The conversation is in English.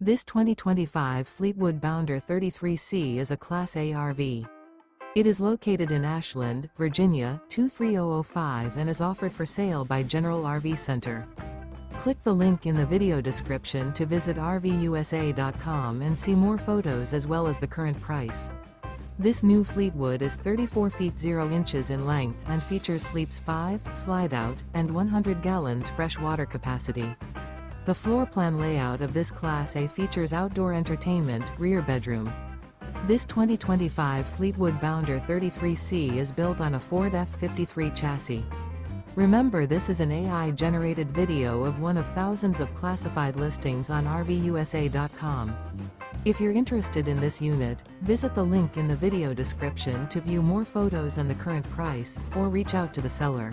This 2025 Fleetwood Bounder 33C is a Class A RV. It is located in Ashland, Virginia, 23005 and is offered for sale by General RV Center. Click the link in the video description to visit RVUSA.com and see more photos as well as the current price. This new Fleetwood is 34 feet 0 inches in length and features sleeps 5, Slideout, and 100 gallons fresh water capacity. The floor plan layout of this Class A features outdoor entertainment, rear bedroom. This 2025 Fleetwood Bounder 33C is built on a Ford F-53 chassis. Remember, this is an AI-generated video of one of thousands of classified listings on RVUSA.com. If you're interested in this unit, visit the link in the video description to view more photos and the current price, or reach out to the seller.